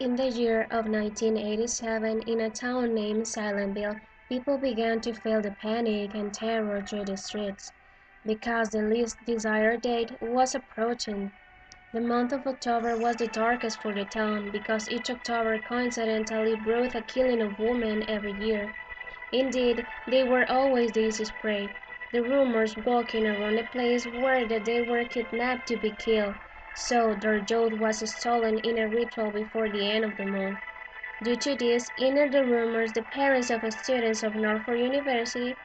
In the year of 1987, in a town named Silent people began to feel the panic and terror through the streets, because the least desired date was approaching. The month of October was the darkest for the town, because each October coincidentally brought a killing of women every year. Indeed, they were always the easiest prey. The rumors walking around the place were that they were kidnapped to be killed, so their youth was stolen in a ritual before the end of the month. Due to this, in the rumors, the parents of students of Norfolk University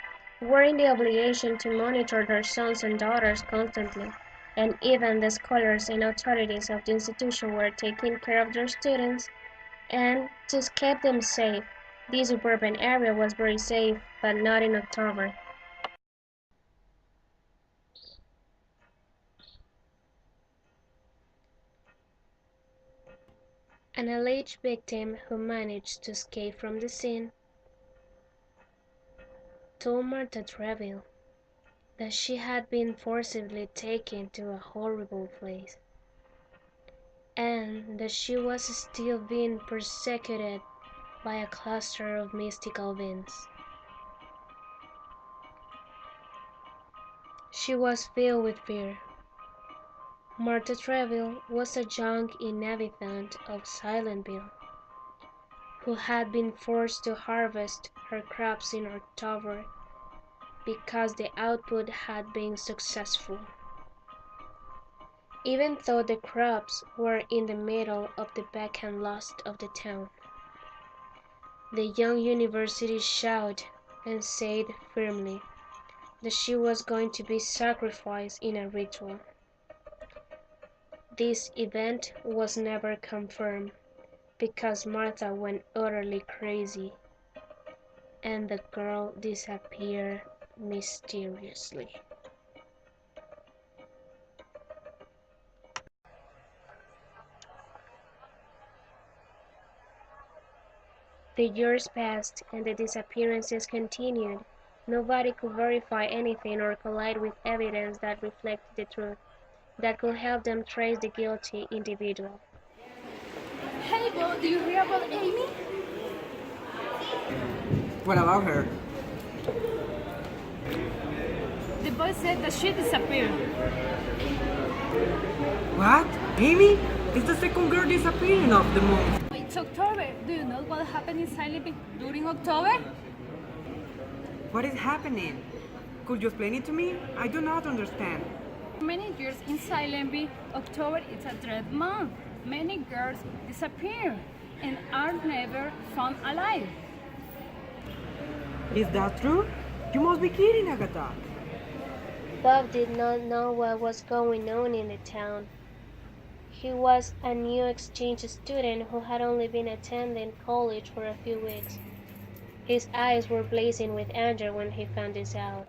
were in the obligation to monitor their sons and daughters constantly, and even the scholars and authorities of the institution were taking care of their students and to keep them safe. This suburban area was very safe, but not in October. An alleged victim who managed to escape from the scene told Martha Treville that she had been forcibly taken to a horrible place, and that she was still being persecuted by a cluster of mystical beings. She was filled with fear. Martha Treville was a young inhabitant of Silentville who had been forced to harvest her crops in October because the output had been successful. Even though the crops were in the middle of the beck and lust of the town, the young university shouted and said firmly that she was going to be sacrificed in a ritual. This event was never confirmed because Martha went utterly crazy and the girl disappeared mysteriously. The years passed and the disappearances continued. Nobody could verify anything or collide with evidence that reflected the truth, that could help them trace the guilty individual. Hey, Bo, do you hear about Amy? What about her? The boy said that she disappeared. What? Amy? It's the second girl disappearing of the month. It's October. Do you know what happened in Silent during October? What is happening? Could you explain it to me? I do not understand. For many years in Silent October is a dread month. Many girls disappear and are never found alive. Is that true? You must be kidding, Agatha. Bob did not know what was going on in the town. He was a new exchange student who had only been attending college for a few weeks. His eyes were blazing with anger when he found this out.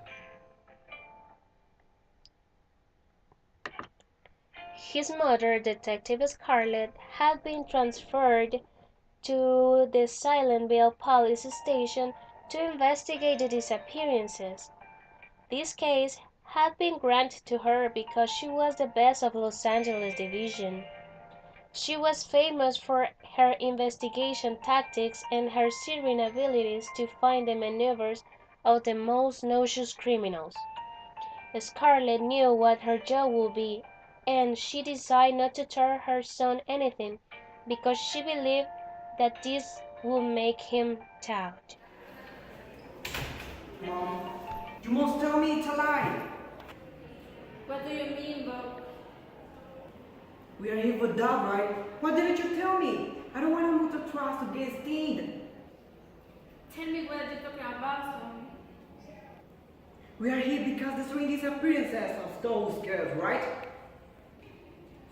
His mother, Detective Scarlett, had been transferred to the Silentville police station to investigate the disappearances. This case had been granted to her because she was the best of Los Angeles Division. She was famous for her investigation tactics and her searing abilities to find the maneuvers of the most noxious criminals. Scarlett knew what her job would be, and she decided not to tell her son anything because she believed that this would make him doubt. Mom, you must tell me it's a lie. What do you mean, Bob? We are here for that, right? Why didn't you tell me? I don't want to move the trust to get stained. Tell me what you're talking about, Tommy. We are here because the strange disappearances of those girls, right?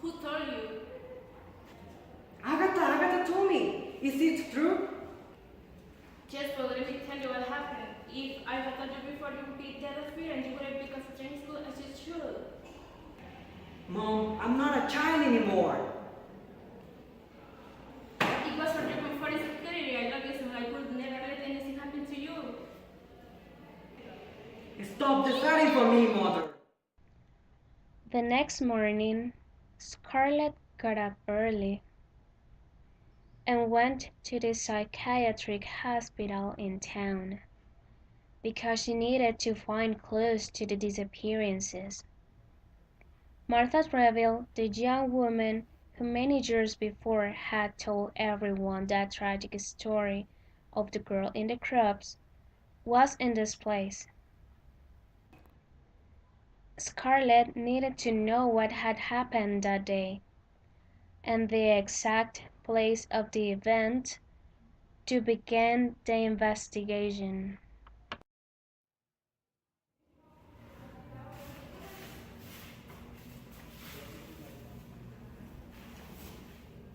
Who told you? Agatha told me. Is it true? Just but let me tell you what happened. If I had told you before, you would be dead of fear and you wouldn't be concentrating school as you should. Mom, I'm not a child anymore. It was for your comfort and security. I love you so I would never let anything happen to you. Stop deciding for me, Mother. The next morning, Scarlett got up early and went to the psychiatric hospital in town because she needed to find clues to the disappearances. Martha Treville, the young woman who many years before had told everyone that tragic story of the girl in the crops, was in this place. Scarlett needed to know what had happened that day, and the exact place of the event to begin the investigation.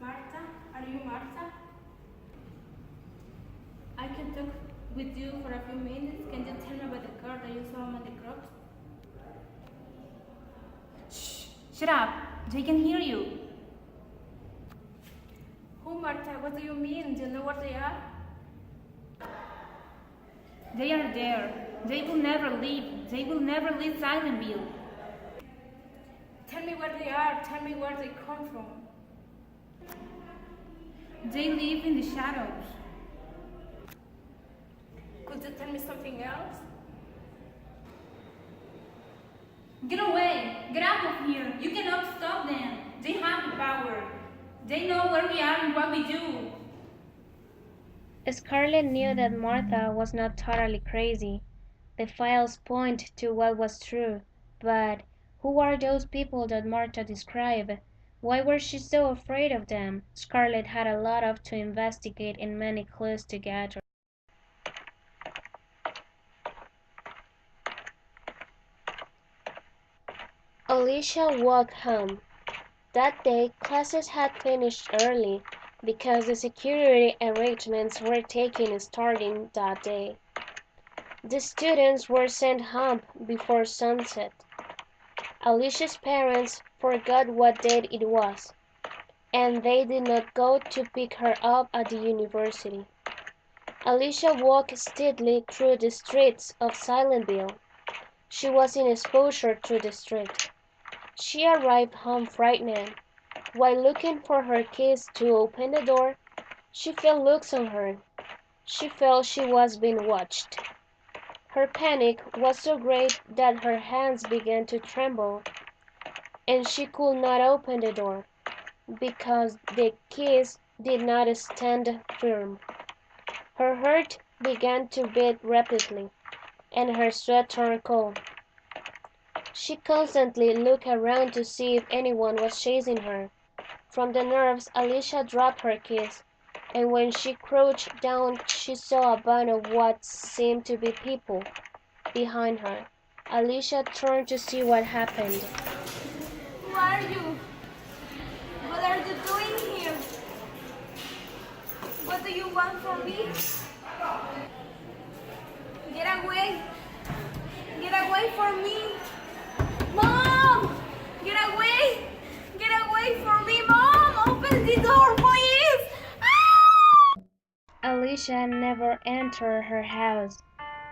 Martha, are you Martha? I can talk with you for a few minutes. Can you tell me about the car that you saw among the crops? Shh! Shut up! They can hear you. Who, Martha? What do you mean? Do you know what they are? They are there. They will never leave. They will never leave Silentville. Tell me where they are. Tell me where they come from. They live in the shadows. Could you tell me something else? Get away! Get out of here! You cannot stop them! They have the power! They know where we are and what we do! Scarlett knew that Martha was not totally crazy. The files point to what was true, but who are those people that Martha described? Why was she so afraid of them? Scarlett had a lot of to investigate and many clues to gather. Alicia walked home. That day, classes had finished early because the security arrangements were taken starting that day. The students were sent home before sunset. Alicia's parents forgot what date it was, and they did not go to pick her up at the university. Alicia walked steadily through the streets of Silentville. She was in exposure through the street. She arrived home frightened. While looking for her keys to open the door, she felt looks on her. She felt she was being watched. Her panic was so great that her hands began to tremble, and she could not open the door because the keys did not stand firm. Her heart began to beat rapidly, and her sweat turned cold. She constantly looked around to see if anyone was chasing her. From the nerves, Alicia dropped her keys, and when she crouched down, she saw a band of what seemed to be people behind her. Alicia turned to see what happened. Who are you? What are you doing here? What do you want from me? Get away! Get away from me! Mom! Get away! Get away from me, Mom! Open the door, please! Alicia never entered her house,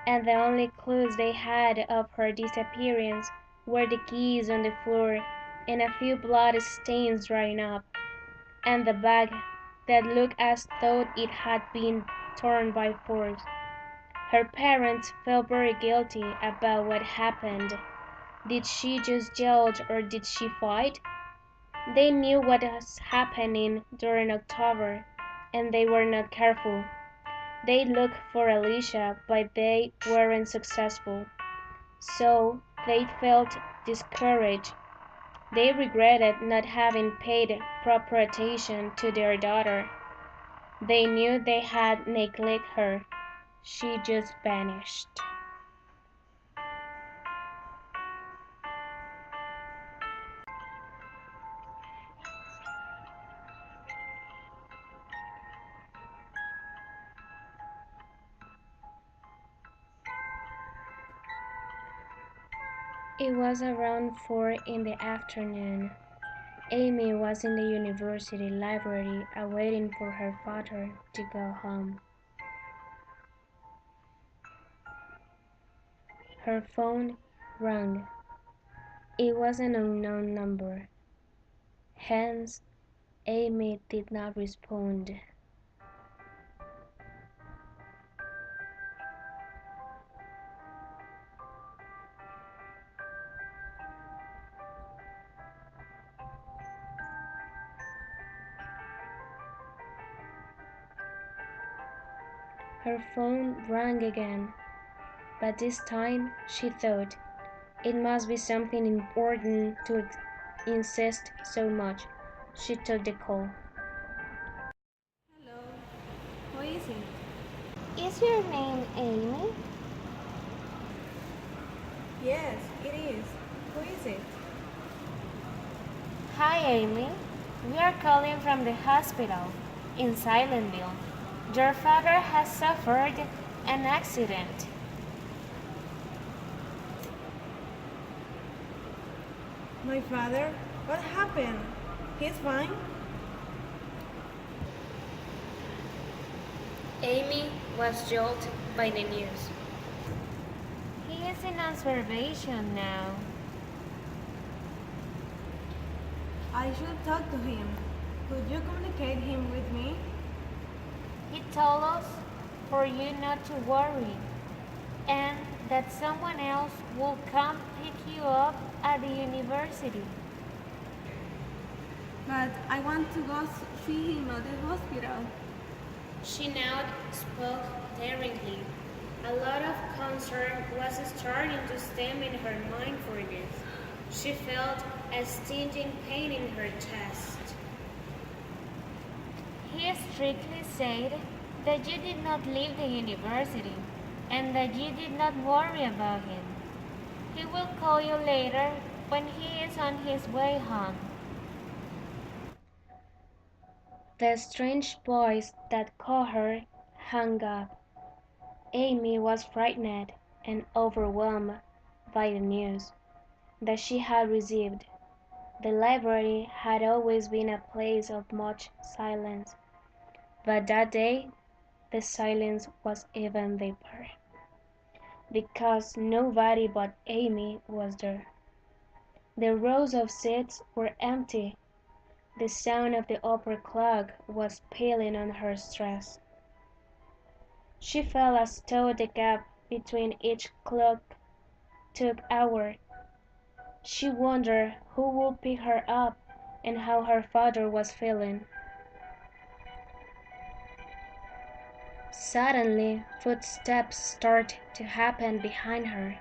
and the only clues they had of her disappearance were the keys on the floor and a few blood stains drying up, and the bag that looked as though it had been torn by force. Her parents felt very guilty about what happened. Did she just yell or did she fight? They knew what was happening during October, and they were not careful. They looked for Alicia, but they weren't successful. So they felt discouraged. They regretted not having paid proper attention to their daughter. They knew they had neglected her. She just vanished. It was around 4 in the afternoon. Amy was in the university library awaiting for her father to go home. Her phone rang. It was an unknown number. Hence, Amy did not respond. Her phone rang again, but this time she thought it must be something important to insist so much. She took the call. Hello, who is it? Is your name Amy? Yes, it is. Who is it? Hi, Amy. We are calling from the hospital in Silentville. Your father has suffered an accident. My father? What happened? He's fine? Amy was jolted by the news. He is in observation now. I should talk to him. Could you communicate him with me? He told us for you not to worry and that someone else will come pick you up at the university. But I want to go see him at the hospital. She now spoke daringly. A lot of concern was starting to stem in her mind for this. She felt a stinging pain in her chest. He strictly said that you did not leave the university and that you did not worry about him. He will call you later when he is on his way home. The strange voice that called her hung up. Amy was frightened and overwhelmed by the news that she had received. The library had always been a place of much silence, but that day the silence was even deeper, because nobody but Amy was there. The rows of seats were empty. The sound of the opera clock was pealing on her stress. She felt as though the gap between each clock took hours. She wondered who would pick her up and how her father was feeling. Suddenly, footsteps started to happen behind her,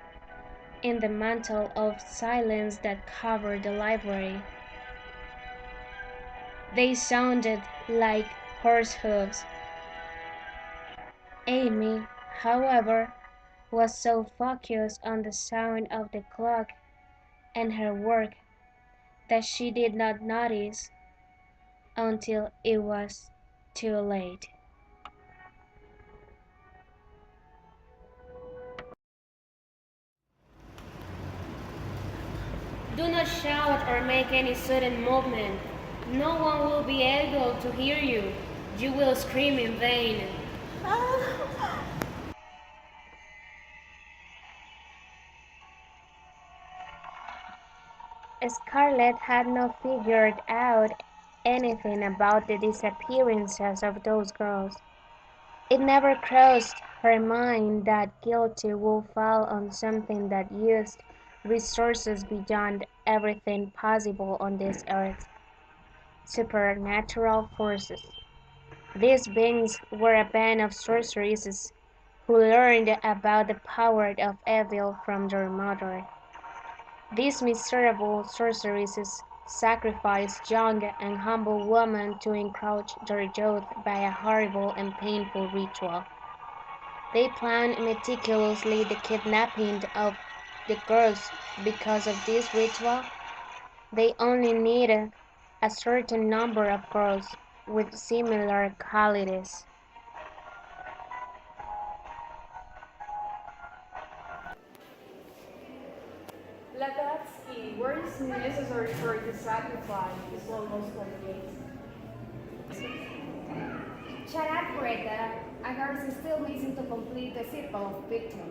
in the mantle of silence that covered the library. They sounded like horse hooves. Amy, however, was so focused on the sound of the clock and her work that she did not notice until it was too late. Do not shout or make any sudden movement. No one will be able to hear you. You will scream in vain. Scarlett had not figured out anything about the disappearances of those girls. It never crossed her mind that guilty would fall on something that used resources beyond everything possible on this earth. Supernatural forces. These beings were a band of sorceresses who learned about the power of evil from their mother. These miserable sorceresses sacrificed young and humble women to encourage their youth by a horrible and painful ritual. They planned meticulously the kidnapping of the girls. Because of this ritual, they only needed a certain number of girls with similar qualities. Blavatsky, what is necessary for the sacrifice is almost complete. Shut up, Greta. A girl is still missing to complete the circle of victim.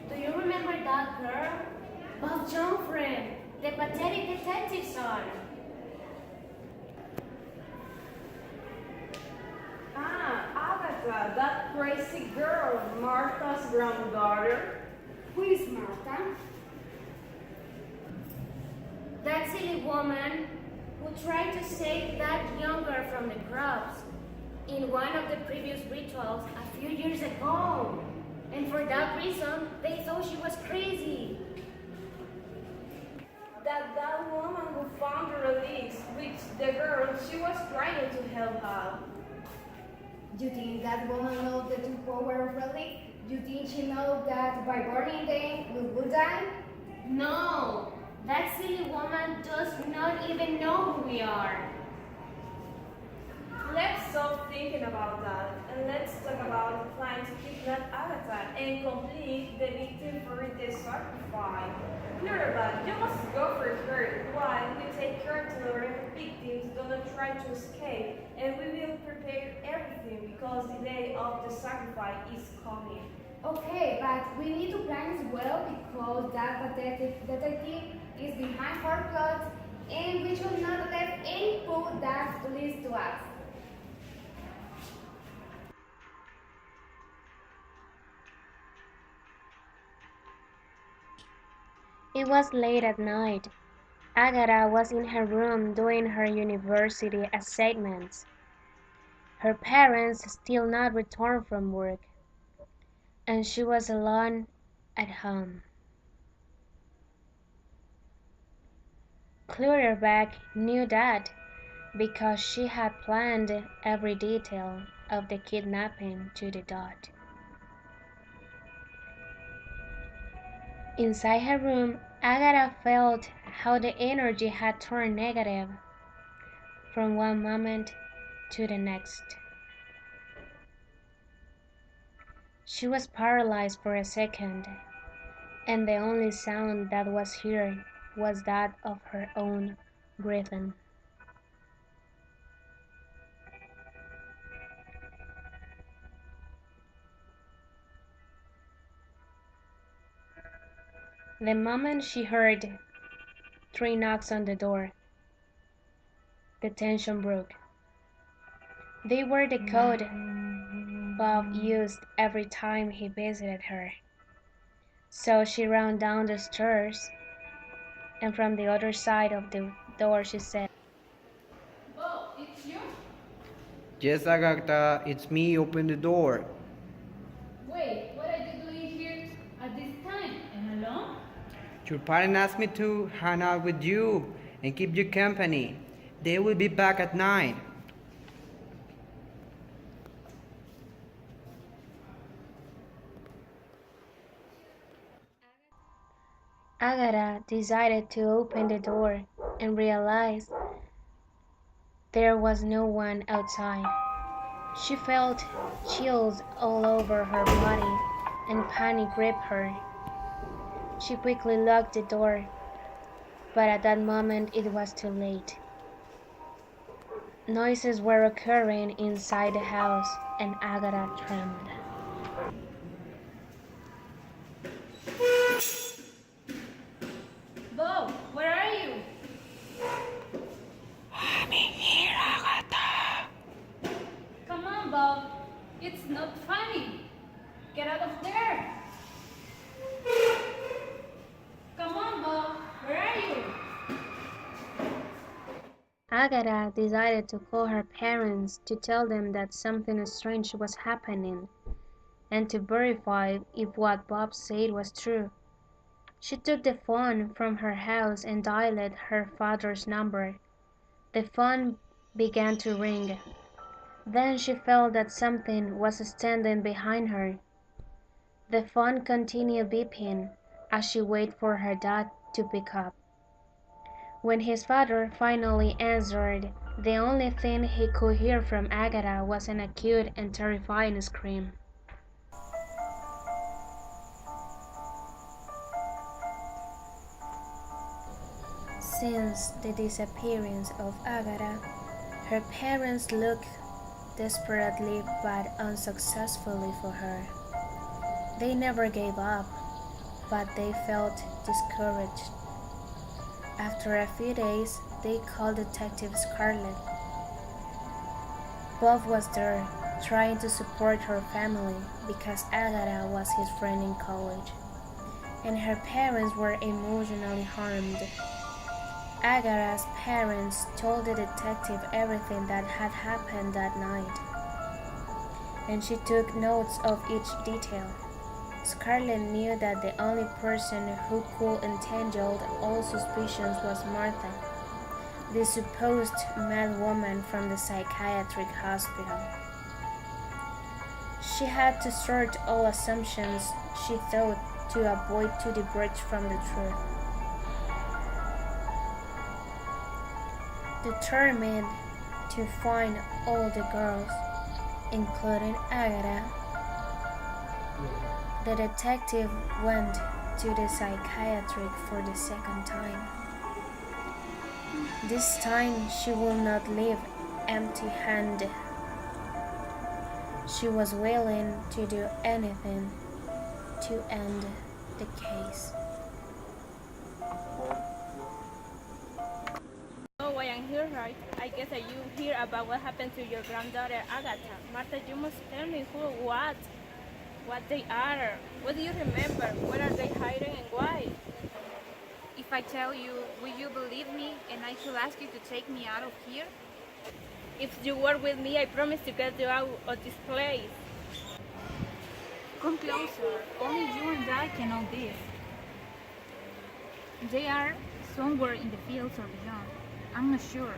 Do you remember that girl? Bob Johnfriend, the pathetic detective son. Agatha, that crazy girl, Martha's granddaughter. Who is Martha? That silly woman who tried to save that young girl from the crops. in one of the previous rituals a few years ago. And for that reason, they thought she was crazy. That woman who found the release reached the girl she was trying to help out. You think that woman knows the true power of relic? You think she knows that by burning them we will die? No, that silly woman does not even know who we are. Let's stop thinking about that and let's talk about the plan to kidnap Agatha and complete the victim for the sacrifice. Clarabelle, you must go for her while we take care to the victims do not try to escape, and we will prepare everything because the day of the sacrifice is coming. Okay, but we need to plan as well because that detective is behind her plot and we should not let any clue that leads to us. It was late at night. Agatha was in her room doing her university assignments. Her parents still not returned from work, and she was alone at home. Clutterbuck knew that because she had planned every detail of the kidnapping to the dot. Inside her room, Agatha felt how the energy had turned negative from one moment to the next. She was paralyzed for a second, and the only sound that was heard was that of her own breathing. The moment she heard 3 knocks on the door, the tension broke. They were the code Bob used every time he visited her. So she ran down the stairs, and from the other side of the door she said, Bob, it's you? Yes, Agatha, it's me. Open the door. Wait, what are you doing here at this time and alone? Your parents asked me to hang out with you and keep you company. They will be back at 9. Agatha decided to open the door and realized there was no one outside. She felt chills all over her body and panic gripped her. She quickly locked the door, but at that moment it was too late. Noises were occurring inside the house and Agatha trembled. Bob, where are you? I'm in here, Agatha. Come on, Bob. It's not funny. Get out of there. Come on, Bob. Where are you? Agatha decided to call her parents to tell them that something strange was happening and to verify if what Bob said was true. She took the phone from her house and dialed her father's number. The phone began to ring. Then she felt that something was standing behind her. The phone continued beeping as she waited for her dad to pick up. When his father finally answered, the only thing he could hear from Agatha was an acute and terrifying scream. Since the disappearance of Agatha, her parents looked desperately but unsuccessfully for her. They never gave up, but they felt discouraged. After a few days, they called Detective Scarlett. Bob was there, trying to support her family because Agatha was his friend in college, and her parents were emotionally harmed. Agatha's parents told the detective everything that had happened that night. and she took notes of each detail. Scarlett knew that the only person who could entangle all suspicions was Martha, the supposed mad woman from the psychiatric hospital. She had to sort all assumptions, she thought, to avoid to diverge from the truth. Determined to find all the girls, including Agatha, the detective went to the psychiatric for the second time. This time she will not leave empty-handed. She was willing to do anything to end the case. Oh, I am here, right? I guess that you hear about what happened to your granddaughter Agatha. Martha, you must tell me who, what they are. What do you remember? Where are they hiding and why? If I tell you, will you believe me and I shall ask you to take me out of here? If you work with me, I promise to get you out of this place. Come closer. Only you and I can know this. They are somewhere in the fields or beyond. I'm not sure.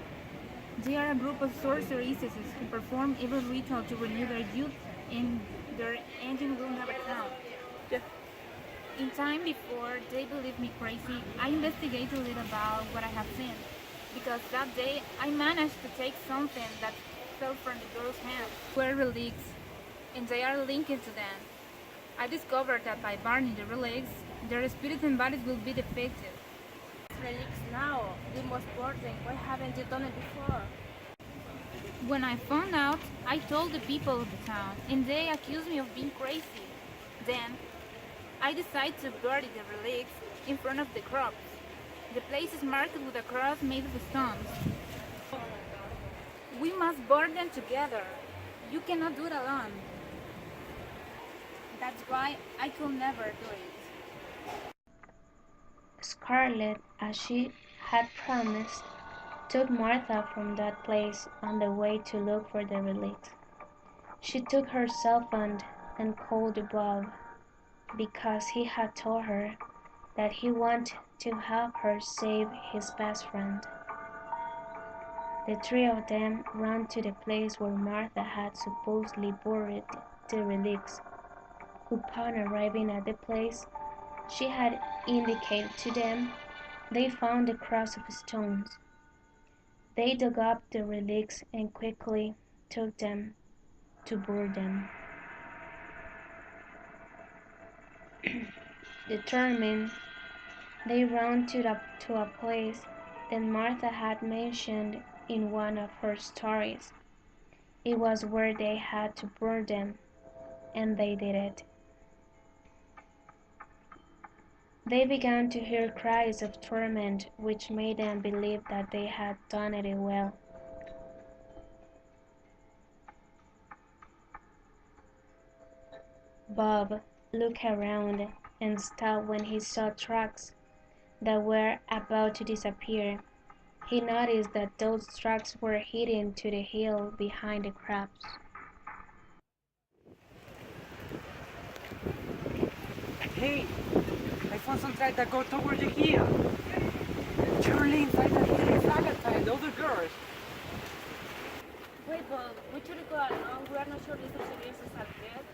They are a group of sorceresses who perform every ritual to renew their youth, and their ending will never come. In time before they believed me crazy, I investigated a little about what I have seen, because that day I managed to take something that fell from the girl's hand. Were relics, and they are linked to them. I discovered that by burning the relics, their spirits and bodies will be defective. Relics now. We must board them. Why haven't you done it before? When I found out, I told the people of the town, and they accused me of being crazy. Then, I decided to bury the relics in front of the crops. The place is marked with a cross made of stones. We must burn them together. You cannot do it alone. That's why I could never do it. Scarlett, as she had promised, took Martha from that place on the way to look for the relics. She took her cell phone and called Bob, because he had told her that he wanted to help her save his best friend. The three of them ran to the place where Martha had supposedly buried the relics. Upon arriving at the place she had indicated to them, they found a cross of stones. They dug up the relics and quickly took them to burn them. Determined, they ran to a place that Martha had mentioned in one of her stories. It was where they had to burn them, and they did it. They began to hear cries of torment, which made them believe that they had done it well. Bob looked around and stopped when he saw tracks that were about to disappear. He noticed that those tracks were hidden to the hill behind the crops. Hey, I found some tracks that go toward the hill. Surely inside the hill is Agatha and the other girls. Wait, but we should go along. We are not sure these observations are dead.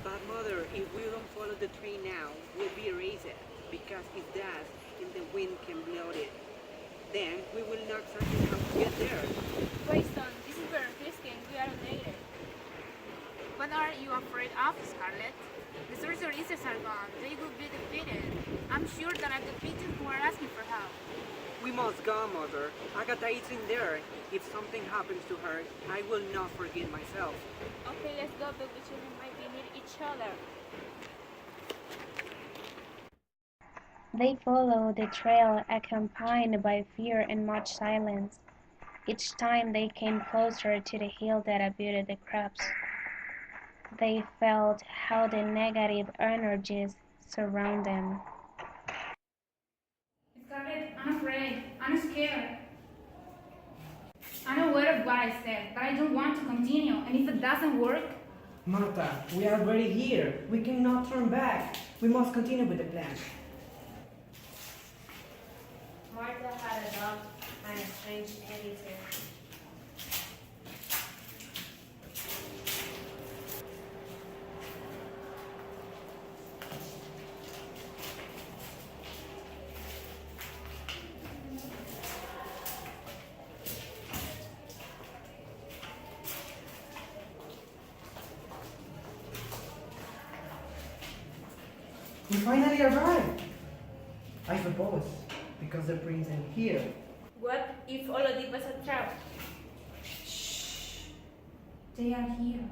But mother, if we don't follow the train now, we'll be erased. Because if that, and the wind can blow it, then we will not exactly how to get there. Wait, son, this is very risky and we are undated. What are you afraid of, Scarlett? The sorceresses are gone. They will be defeated. I'm sure that are the people who are asking for help. We must go, mother. Agatha is in there. If something happens to her, I will not forget myself. Okay, let's go, but we children might be near each other. They followed the trail accompanied by fear and much silence. Each time they came closer to the hill that abutted the crops, they felt how the negative energies surround them. Scarlett, I'm afraid. I'm scared. I'm aware of what I said, but I don't want to continue. And if it doesn't work, Martha, we are already here. We cannot turn back. We must continue with the plan. Martha had a dog and a strange editor. We finally arrived. I suppose, because the prince ain't here. What if all of it was a trap? they are here.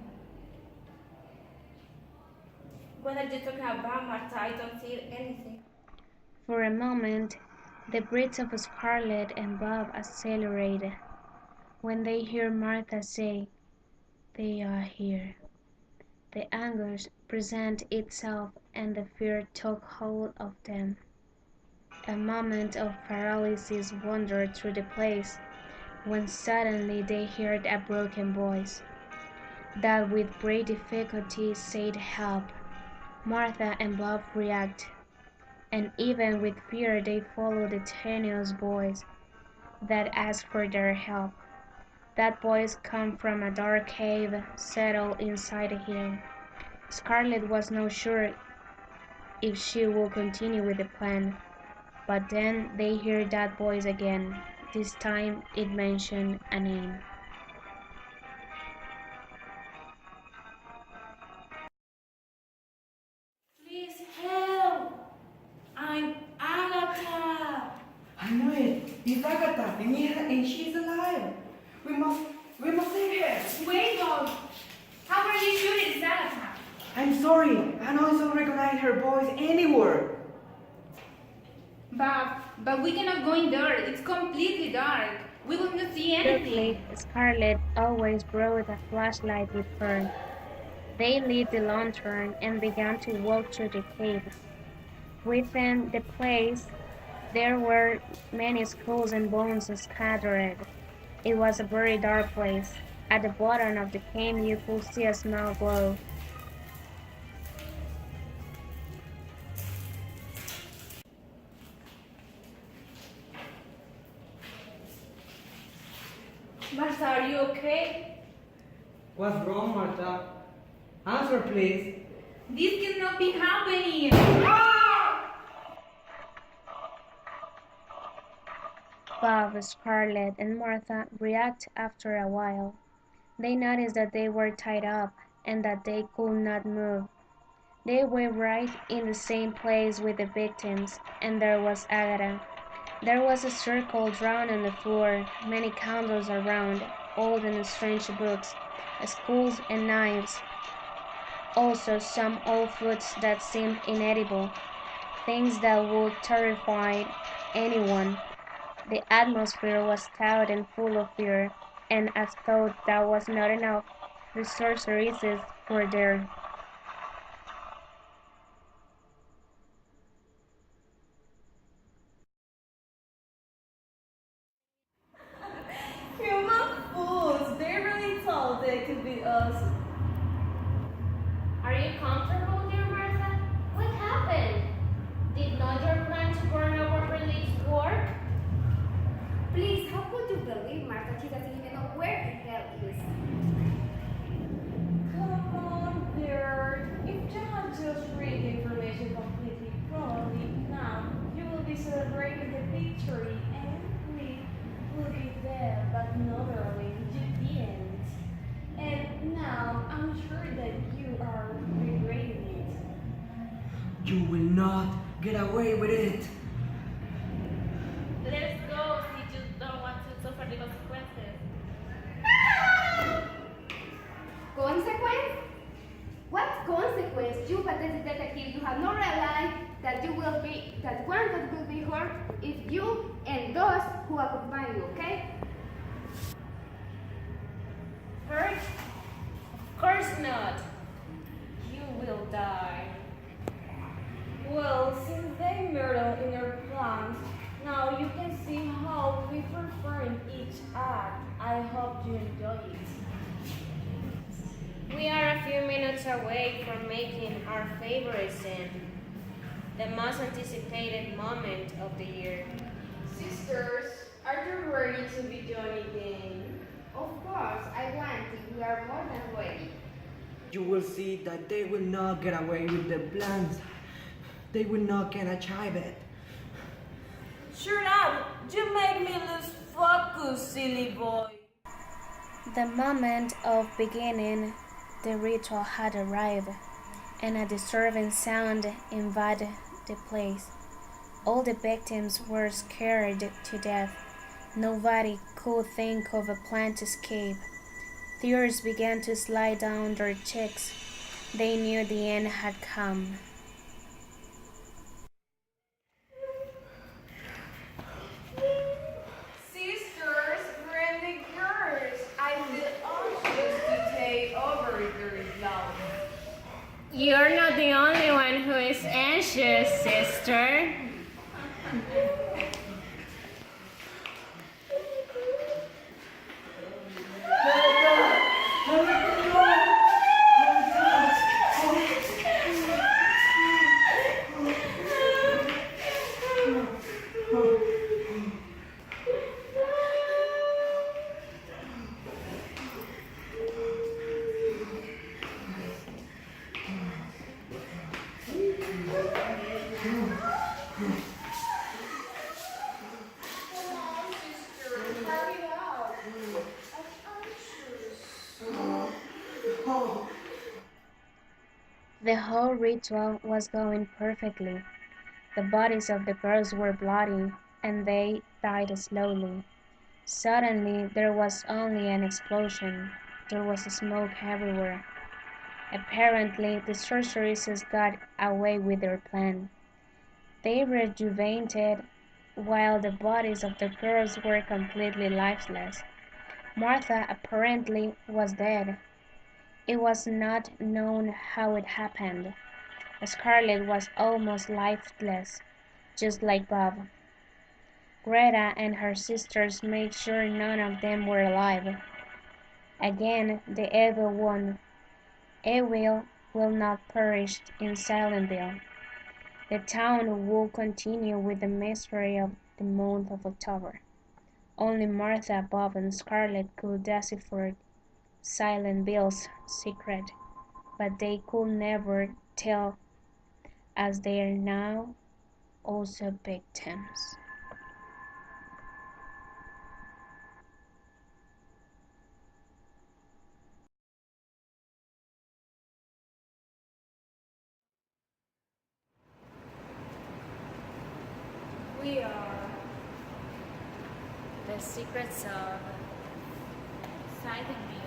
What are you talking about, Martha? I don't see anything. For a moment, the breaths of Scarlett and Bob accelerated when they hear Martha say, "They are here." The anger presents itself and the fear took hold of them. A moment of paralysis wandered through the place, when suddenly they heard a broken voice that with great difficulty said help. Martha and Bob react, and even with fear they follow the tenuous voice that asks for their help. That voice comes from a dark cave settled inside a hill. Scarlett was not sure if she would continue with the plan, but then they hear that voice again. This time it mentioned a name. Please help! I'm Agatha! I know it. It's Agatha, and she's alive. We must save her. Wait, Bob! How are you sure it's Agatha? I'm sorry. I don't recognize her voice anywhere. But we cannot go in there. It's completely dark. We will not see anything. Quickly, Scarlett always brought a flashlight with her. They lit the lantern and began to walk through the cave. Within the place, there were many skulls and bones scattered. It was a very dark place. At the bottom of the cave, you could see a small glow. Martha, are you okay? What's wrong, Martha? Answer, please. This cannot be happening. Bob, Scarlett, and Martha react after a while. They noticed that they were tied up and that they could not move. They were right in the same place with the victims, and there was Agatha. There was a circle drawn on the floor, many candles around, old and strange books, schools and knives. Also some old foods that seemed inedible, things that would terrify anyone. The atmosphere was taut and full of fear, and as though that was not enough, the sorceresses were there. Human fools! They really thought they could beat us. Are you comfortable, dear Martha? What happened? Did not your plan to burn our reliefs work? Please, how could you believe Martha? She doesn't even know where the hell is. Come on, dear. If you had just read the information completely properly, now you will be celebrating the victory and we will be there, but no, darling, you didn't. And now I'm sure that you are regretting it. You will not get away with it. Let's go if you don't want to suffer the consequences. Consequence? What consequence? You pathetic detective, you have not realized that one that will be hurt if you and those who accompany you, okay? Hurt? Of course not. You will die. Well, since they murdered in your plans, now you can see how we perform each act. I hope away from making our favorite scene, the most anticipated moment of the year. Sisters, are you ready to be Johnny again? Of course, I want it. We are more than ready. You will see that they will not get away with the plans. They will not get achieve it. Shut up! You make me lose focus, silly boy. The moment of beginning the ritual had arrived, and a disturbing sound invaded the place. All the victims were scared to death. Nobody could think of a plan to escape. Tears began to slide down their cheeks. They knew the end had come. Sisters, friendly girls, I feel anxious to take over your job. You're not the only one who is anxious, sister. The whole ritual was going perfectly. The bodies of the girls were bloody, and they died slowly. Suddenly, there was only an explosion. There was smoke everywhere. Apparently, the sorceresses got away with their plan. They rejuvenated while the bodies of the girls were completely lifeless. Martha apparently was dead. It was not known how it happened. Scarlett was almost lifeless, just like Bob. Greta and her sisters made sure none of them were alive. Again, the evil won. Evil will not perish in Silentville. The town will continue with the mystery of the month of October. Only Martha, Bob, and Scarlett could decipher Silentville's secret, but they could never tell, as they are now also victims. We are the secrets of Silent